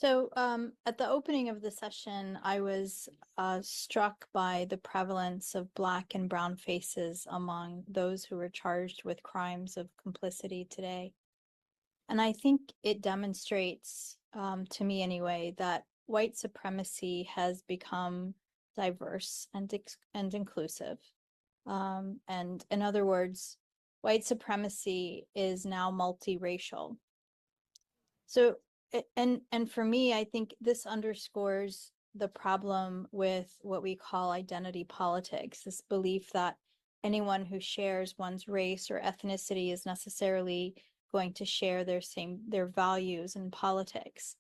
So at the opening of the session, I was struck by the prevalence of Black and brown faces among those who were charged with crimes of complicity today. And I think it demonstrates, to me anyway, that white supremacy has become diverse and inclusive. And in other words, white supremacy is now multiracial. So, and for me, I think this underscores the problem with what we call identity politics, this belief that anyone who shares one's race or ethnicity is necessarily going to share their values in politics.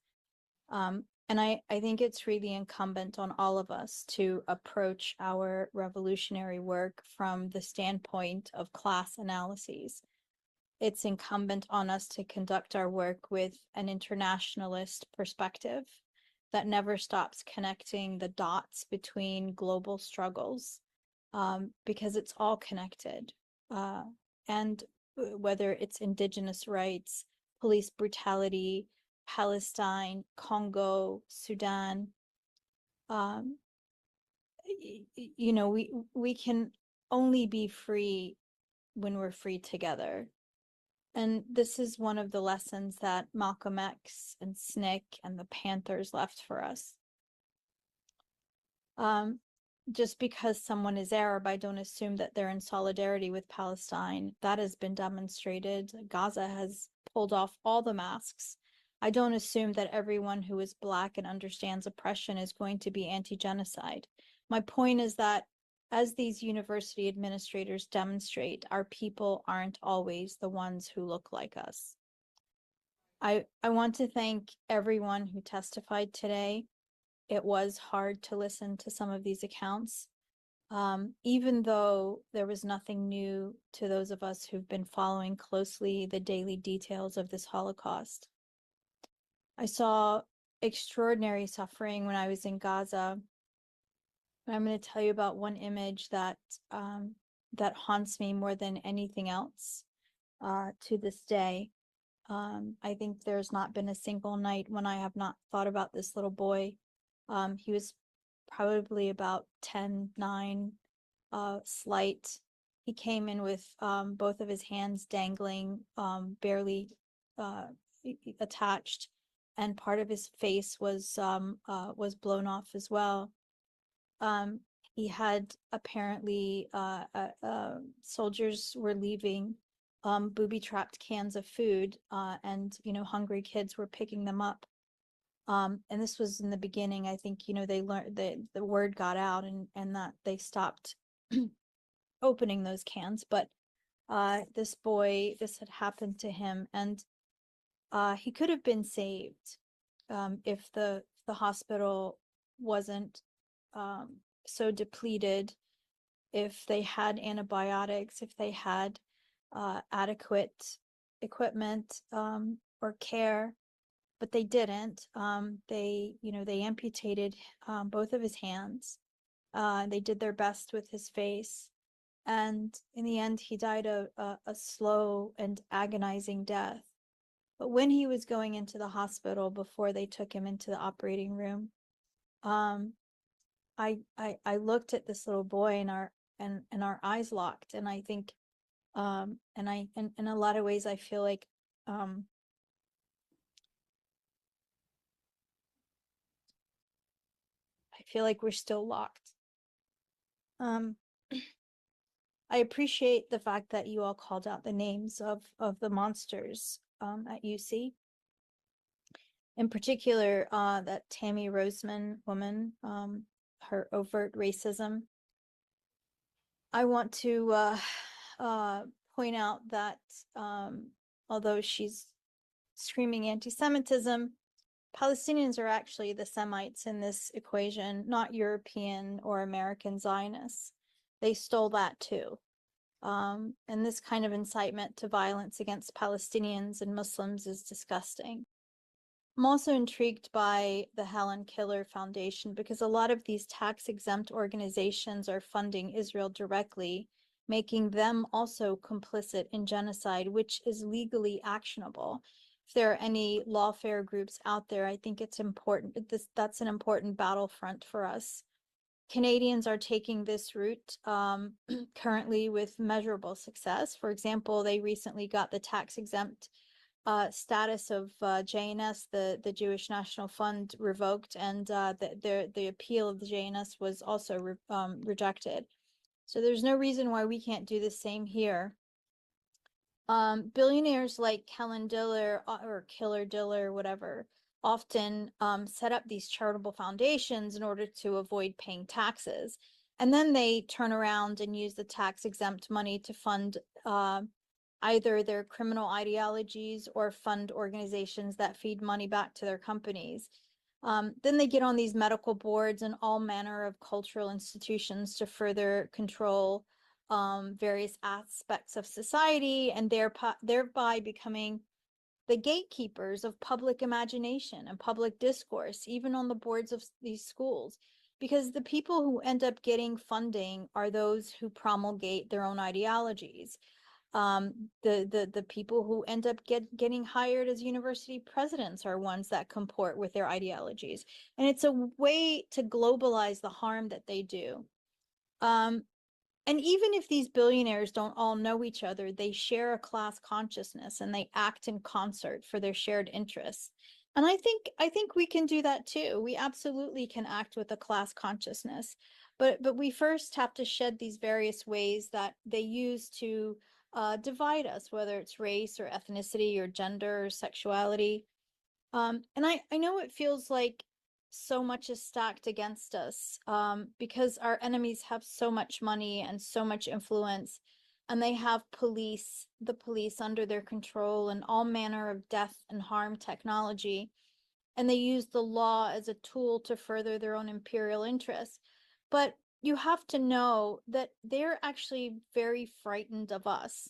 And I think it's really incumbent on all of us to approach our revolutionary work from the standpoint of class analyses. It's incumbent on us to conduct our work with an internationalist perspective that never stops connecting the dots between global struggles, because it's all connected. And whether it's indigenous rights, police brutality, Palestine, Congo, Sudan, we can only be free when we're free together. And this is one of the lessons that Malcolm X and SNCC and the Panthers left for us. Just because someone is Arab, I don't assume that they're in solidarity with Palestine. That has been demonstrated. Gaza has pulled off all the masks. I don't assume that everyone who is Black and understands oppression is going to be anti-genocide. My point is that as these university administrators demonstrate, our people aren't always the ones who look like us. I want to thank everyone who testified today. It was hard to listen to some of these accounts, even though there was nothing new to those of us who've been following closely the daily details of this Holocaust. I saw extraordinary suffering when I was in Gaza. I'm going to tell you about one image that haunts me more than anything else to this day. I think there's not been a single night when I have not thought about this little boy. He was probably about 10, 9, slight. He came in with both of his hands dangling, barely attached, and part of his face was blown off as well. He had apparently soldiers were leaving booby-trapped cans of food, and hungry kids were picking them up. And this was in the beginning. I think they learned the word got out and that they stopped opening those cans. But this boy, this had happened to him, and he could have been saved if the hospital wasn't so depleted, if they had antibiotics, if they had adequate equipment or care, but they didn't. They amputated both of his hands. They did their best with his face, and in the end, he died a slow and agonizing death. But when he was going into the hospital before they took him into the operating room, I looked at this little boy and our eyes locked, and I think and in a lot of ways I feel like we're still locked. I appreciate the fact that you all called out the names of the monsters at UC. In particular, that Tammy Roseman woman, her overt racism. I want to point out that although she's screaming anti-Semitism, Palestinians are actually the Semites in this equation, not European or American Zionists. They stole that too. And this kind of incitement to violence against Palestinians and Muslims is disgusting. I'm also intrigued by the Helen Keller Foundation because a lot of these tax-exempt organizations are funding Israel directly, making them also complicit in genocide, which is legally actionable. if there are any lawfare groups out there, I think it's important. That's an important battlefront for us. Canadians are taking this route currently with measurable success. For example, they recently got the tax-exempt status of JNS, the Jewish National Fund, revoked, and the appeal of the JNS was also rejected. So there's no reason why we can't do the same here. Billionaires like Kellen Diller or Killer Diller, whatever, often set up these charitable foundations in order to avoid paying taxes. And then they turn around and use the tax-exempt money to fund either their criminal ideologies or fund organizations that feed money back to their companies. Then they get on these medical boards and all manner of cultural institutions to further control various aspects of society, and thereby becoming the gatekeepers of public imagination and public discourse, even on the boards of these schools. Because the people who end up getting funding are those who promulgate their own ideologies. The people who end up getting hired as university presidents are ones that comport with their ideologies. And it's a way to globalize the harm that they do. And even if these billionaires don't all know each other, they share a class consciousness and they act in concert for their shared interests. And I think we can do that too. We absolutely can act with a class consciousness, but we first have to shed these various ways that they use to divide us, whether it's race or ethnicity or gender or sexuality. And I know it feels like so much is stacked against us because our enemies have so much money and so much influence, and they have the police under their control and all manner of death and harm technology. And they use the law as a tool to further their own imperial interests. But you have to know that they're actually very frightened of us.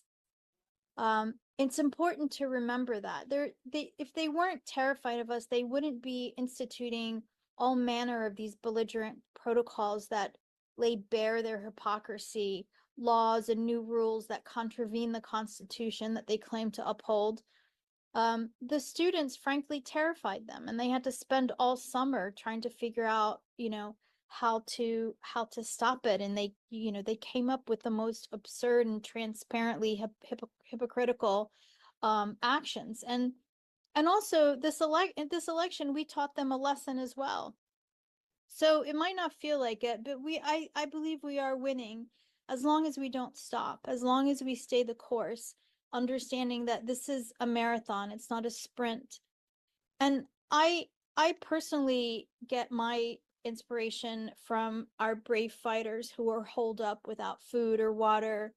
It's important to remember that if they weren't terrified of us, they wouldn't be instituting all manner of these belligerent protocols that lay bare their hypocrisy, laws and new rules that contravene the Constitution that they claim to uphold. The students frankly terrified them, and they had to spend all summer trying to figure out, how to stop it. And they came up with the most absurd and transparently hypocritical actions. And also this election, we taught them a lesson as well. So it might not feel like it, but I believe we are winning as long as we don't stop, as long as we stay the course, understanding that this is a marathon, it's not a sprint. And I personally get my inspiration from our brave fighters who are holed up without food or water,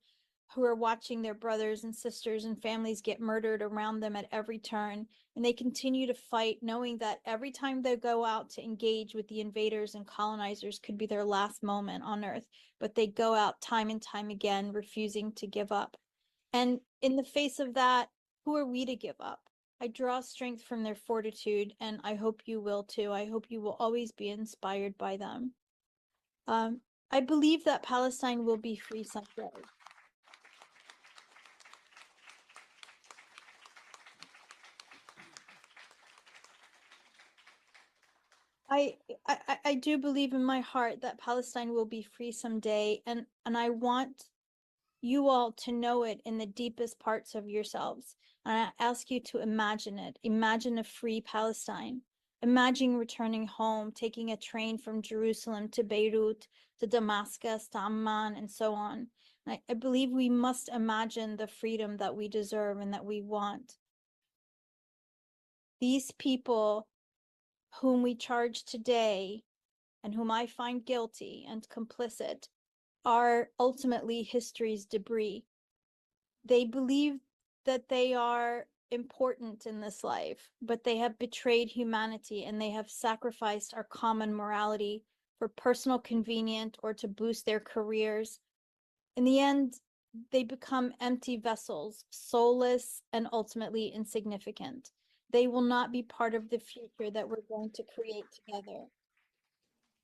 who are watching their brothers and sisters and families get murdered around them at every turn. And they continue to fight, knowing that every time they go out to engage with the invaders and colonizers could be their last moment on Earth. But they go out time and time again, refusing to give up. And in the face of that, who are we to give up? I draw strength from their fortitude, and I hope you will too. I hope you will always be inspired by them. I believe that Palestine will be free someday. I do believe in my heart that Palestine will be free someday, and I want you all to know it in the deepest parts of yourselves. And I ask you to imagine it. Imagine a free Palestine. Imagine returning home, taking a train from Jerusalem to Beirut, to Damascus, to Amman, and so on. And I believe we must imagine the freedom that we deserve and that we want. These people whom we charge today and whom I find guilty and complicit are ultimately history's debris. They believe that they are important in this life, but they have betrayed humanity and they have sacrificed our common morality for personal convenience or to boost their careers. In the end, they become empty vessels, soulless and ultimately insignificant. They will not be part of the future that we're going to create together.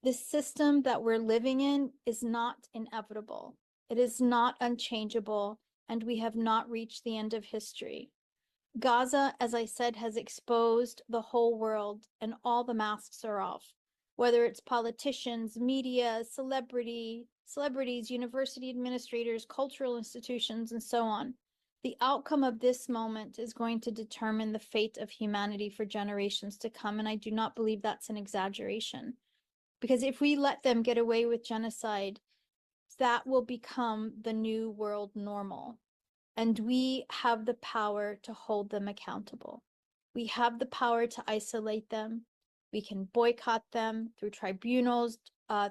This system that we're living in is not inevitable. It is not unchangeable, and we have not reached the end of history. Gaza, as I said, has exposed the whole world and all the masks are off. Whether it's politicians, media, celebrities, university administrators, cultural institutions, and so on. The outcome of this moment is going to determine the fate of humanity for generations to come, and I do not believe that's an exaggeration. Because if we let them get away with genocide, that will become the new world normal. And we have the power to hold them accountable. We have the power to isolate them. We can boycott them through tribunals,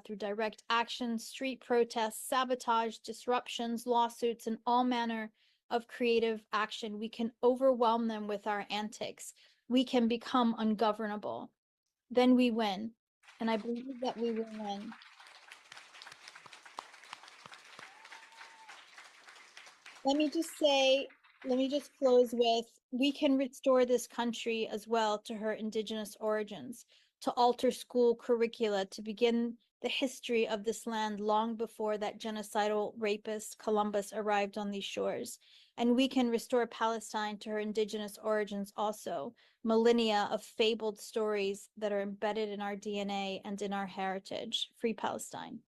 through direct action, street protests, sabotage, disruptions, lawsuits, and all manner of creative action. We can overwhelm them with our antics. We can become ungovernable. Then we win. And I believe that we will win. Let me just close with, we can restore this country as well to her indigenous origins, to alter school curricula, to begin the history of this land long before that genocidal rapist Columbus arrived on these shores. And we can restore Palestine to her indigenous origins also, millennia of fabled stories that are embedded in our DNA and in our heritage. Free Palestine.